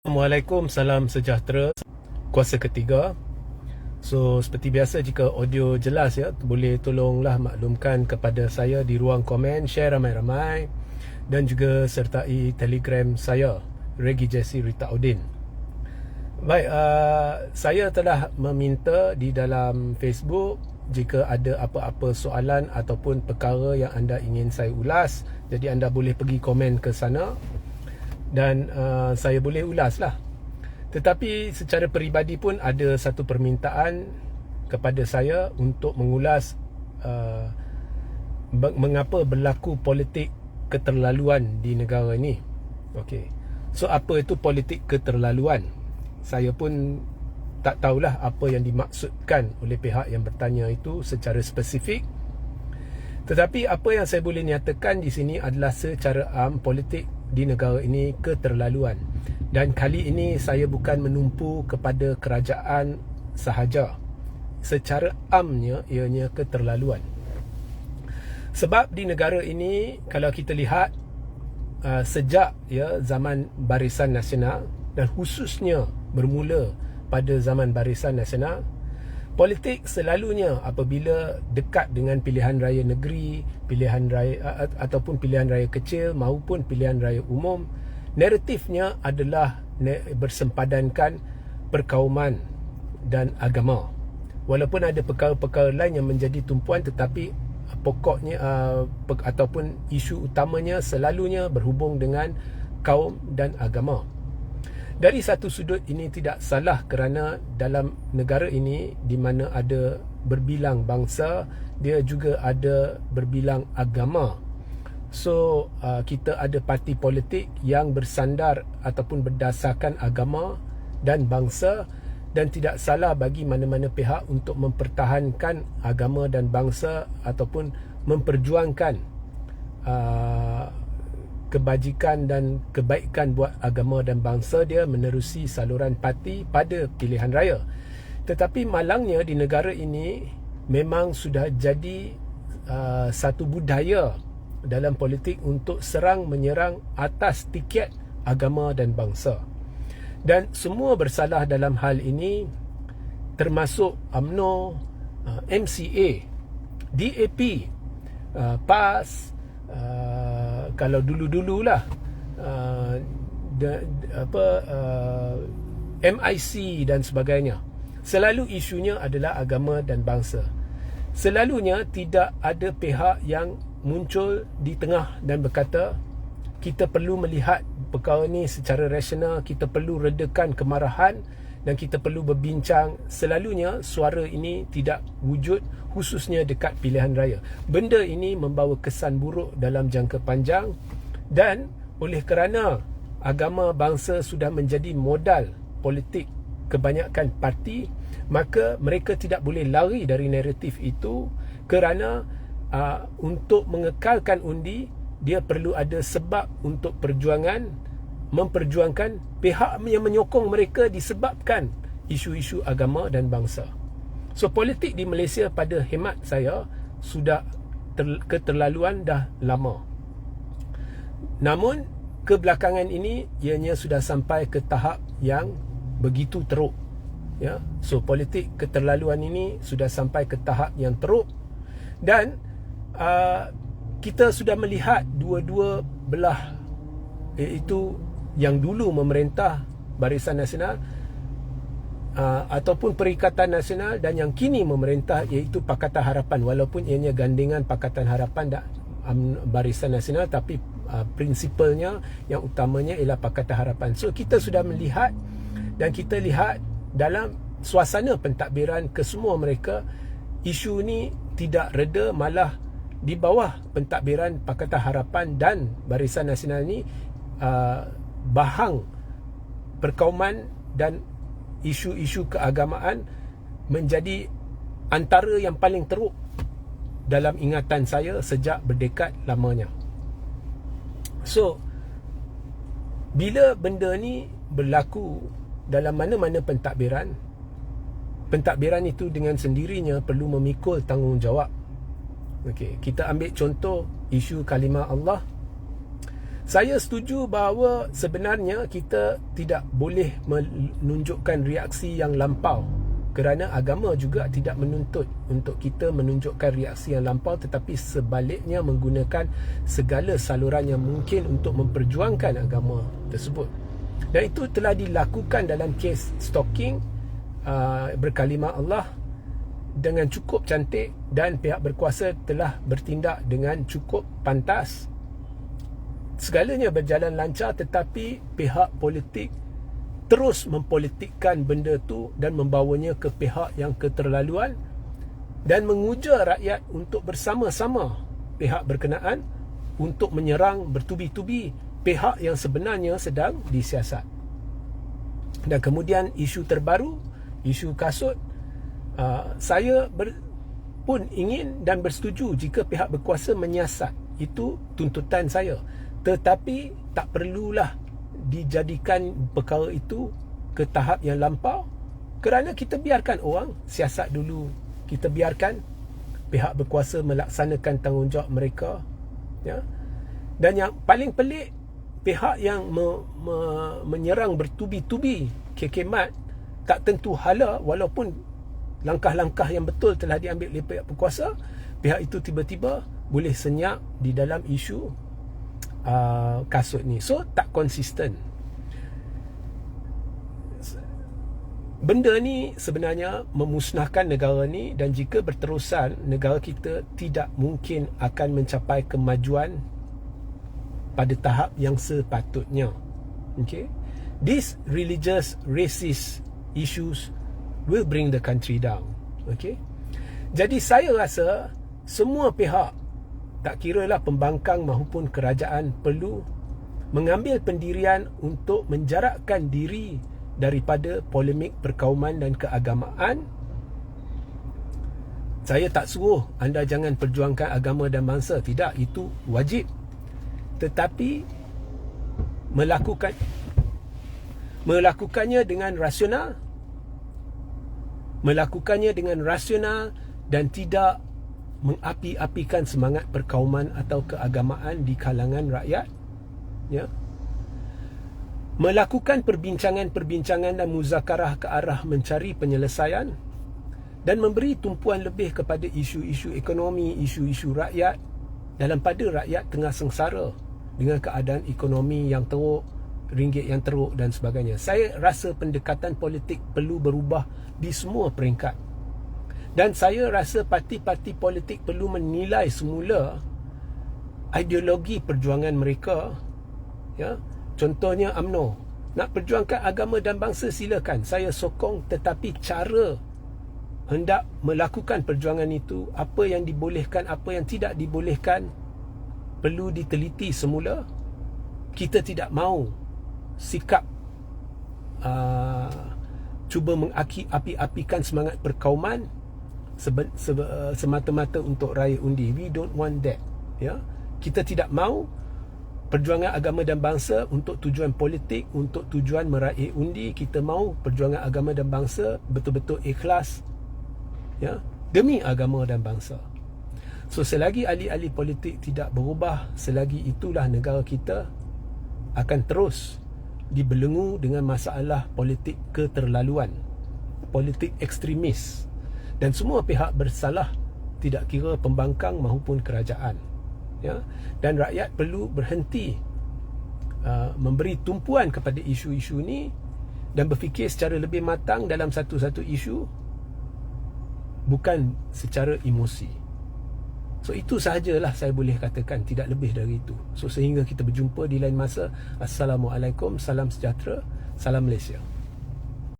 Assalamualaikum, salam sejahtera. Kuasa ketiga. So seperti biasa, jika audio jelas ya, boleh tolonglah maklumkan kepada saya di ruang komen, share ramai-ramai, dan juga sertai Telegram saya, Regi Jesse Rita Udin. Baik, saya telah meminta di dalam Facebook, jika ada apa-apa soalan ataupun perkara yang anda ingin saya ulas, jadi anda boleh pergi komen ke sana dan saya boleh ulas lah. Tetapi secara peribadi pun ada satu permintaan kepada saya untuk mengulas mengapa berlaku politik keterlaluan di negara ini. Okey. So apa itu politik keterlaluan? Saya pun tak tahulah apa yang dimaksudkan oleh pihak yang bertanya itu secara spesifik. Tetapi apa yang saya boleh nyatakan di sini adalah secara politik di negara ini keterlaluan. Dan kali ini saya bukan menumpu kepada kerajaan sahaja. Secara amnya ianya keterlaluan. Sebab di negara ini kalau kita lihat sejak zaman Barisan Nasional, dan khususnya bermula pada zaman Barisan Nasional, politik selalunya apabila dekat dengan pilihan raya negeri, pilihan raya ataupun pilihan raya kecil maupun pilihan raya umum, naratifnya adalah bersempadankan perkauman dan agama. Walaupun ada perkara-perkara lain yang menjadi tumpuan, tetapi pokoknya ataupun isu utamanya selalunya berhubung dengan kaum dan agama. Dari satu sudut ini tidak salah, kerana dalam negara ini di mana ada berbilang bangsa, dia juga ada berbilang agama. So kita ada parti politik yang bersandar ataupun berdasarkan agama dan bangsa, dan tidak salah bagi mana-mana pihak untuk mempertahankan agama dan bangsa ataupun memperjuangkan kebajikan dan kebaikan buat agama dan bangsa dia menerusi saluran parti pada pilihan raya. Tetapi malangnya di negara ini memang sudah jadi satu budaya dalam politik untuk serang menyerang atas tiket agama dan bangsa. Dan semua bersalah dalam hal ini, termasuk UMNO, MCA, DAP, PAS, kalau dulu-dululah MIC dan sebagainya. Selalu isunya adalah agama dan bangsa. Selalunya tidak ada pihak yang muncul di tengah dan berkata, kita perlu melihat perkara ni secara rasional, kita perlu redakan kemarahan dan kita perlu berbincang. Selalunya suara ini tidak wujud, khususnya dekat pilihan raya. Benda ini membawa kesan buruk dalam jangka panjang, dan oleh kerana agama bangsa sudah menjadi modal politik kebanyakan parti, maka mereka tidak boleh lari dari naratif itu, kerana untuk mengekalkan undi, dia perlu ada sebab untuk memperjuangkan pihak yang menyokong mereka disebabkan isu-isu agama dan bangsa. So politik di Malaysia pada hemat saya sudah keterlaluan dah lama. Namun kebelakangan ini ianya sudah sampai ke tahap yang begitu teruk. Ya, so politik keterlaluan ini sudah sampai ke tahap yang teruk, dan kita sudah melihat dua-dua belah, iaitu yang dulu memerintah Barisan Nasional ataupun Perikatan Nasional, dan yang kini memerintah iaitu Pakatan Harapan. Walaupun ianya gandingan Pakatan Harapan dan Barisan Nasional, tapi prinsipalnya yang utamanya ialah Pakatan Harapan. So kita sudah melihat, dan kita lihat dalam suasana pentadbiran kesemua mereka, isu ni tidak reda, malah di bawah pentadbiran Pakatan Harapan dan Barisan Nasional ni bahang perkauman dan isu-isu keagamaan menjadi antara yang paling teruk dalam ingatan saya sejak berdekad lamanya. So bila benda ni berlaku dalam mana-mana pentadbiran itu dengan sendirinya perlu memikul tanggungjawab. Okey, kita ambil contoh isu kalimah Allah. Saya setuju bahawa sebenarnya kita tidak boleh menunjukkan reaksi yang lampau, kerana agama juga tidak menuntut untuk kita menunjukkan reaksi yang lampau, tetapi sebaliknya menggunakan segala saluran yang mungkin untuk memperjuangkan agama tersebut. Dan itu telah dilakukan dalam kes stalking berkalimah Allah dengan cukup cantik, dan pihak berkuasa telah bertindak dengan cukup pantas. Segalanya berjalan lancar, tetapi pihak politik terus mempolitikkan benda tu dan membawanya ke pihak yang keterlaluan dan menguja rakyat untuk bersama-sama pihak berkenaan untuk menyerang bertubi-tubi pihak yang sebenarnya sedang disiasat. Dan kemudian isu terbaru, isu kasut, saya pun ingin dan bersetuju jika pihak berkuasa menyiasat. Itu tuntutan saya. Tetapi tak perlulah dijadikan perkara itu ke tahap yang lampau, kerana kita biarkan orang siasat dulu. Kita biarkan pihak berkuasa melaksanakan tanggungjawab mereka, ya. Dan yang paling pelik, pihak yang menyerang bertubi-tubi KK Mat tak tentu hala, walaupun langkah-langkah yang betul telah diambil oleh pihak berkuasa, pihak itu tiba-tiba boleh senyap di dalam isu kasut ni. So tak konsisten. Benda ni sebenarnya memusnahkan negara ni, dan jika berterusan, negara kita tidak mungkin akan mencapai kemajuan pada tahap yang sepatutnya. Okay? These religious, racist issues will bring the country down. Okay? Jadi saya rasa semua pihak, tak kiralah pembangkang maupun kerajaan, perlu mengambil pendirian untuk menjarakkan diri daripada polemik perkauman dan keagamaan. Saya tak suruh anda jangan perjuangkan agama dan bangsa, tidak, itu wajib. Tetapi melakukannya dengan rasional, dan tidak mengapi-apikan semangat perkauman atau keagamaan di kalangan rakyat, ya. Melakukan perbincangan-perbincangan dan muzakarah ke arah mencari penyelesaian, dan memberi tumpuan lebih kepada isu-isu ekonomi, isu-isu rakyat, dalam pada rakyat tengah sengsara dengan keadaan ekonomi yang teruk, ringgit yang teruk dan sebagainya. Saya rasa pendekatan politik perlu berubah di semua peringkat. Dan saya rasa parti-parti politik perlu menilai semula ideologi perjuangan mereka, ya. Contohnya UMNO nak perjuangkan agama dan bangsa, silakan, saya sokong. Tetapi cara hendak melakukan perjuangan itu, apa yang dibolehkan, apa yang tidak dibolehkan, perlu diteliti semula. Kita tidak mahu sikap cuba mengapi-apikan semangat perkauman semata-mata untuk raya undi. We don't want that, ya. Kita tidak mahu perjuangan agama dan bangsa untuk tujuan politik, untuk tujuan meraih undi. Kita mahu perjuangan agama dan bangsa betul-betul ikhlas, ya, demi agama dan bangsa. So selagi ahli-ahli politik tidak berubah, selagi itulah negara kita akan terus dibelenggu dengan masalah politik keterlaluan, politik ekstremis, dan semua pihak bersalah, tidak kira pembangkang maupun kerajaan, ya. Dan rakyat perlu berhenti memberi tumpuan kepada isu-isu ni dan berfikir secara lebih matang dalam satu-satu isu, bukan secara emosi. So itu sahajalah saya boleh katakan, tidak lebih dari itu. So sehingga kita berjumpa di lain masa. Assalamualaikum, salam sejahtera, salam Malaysia.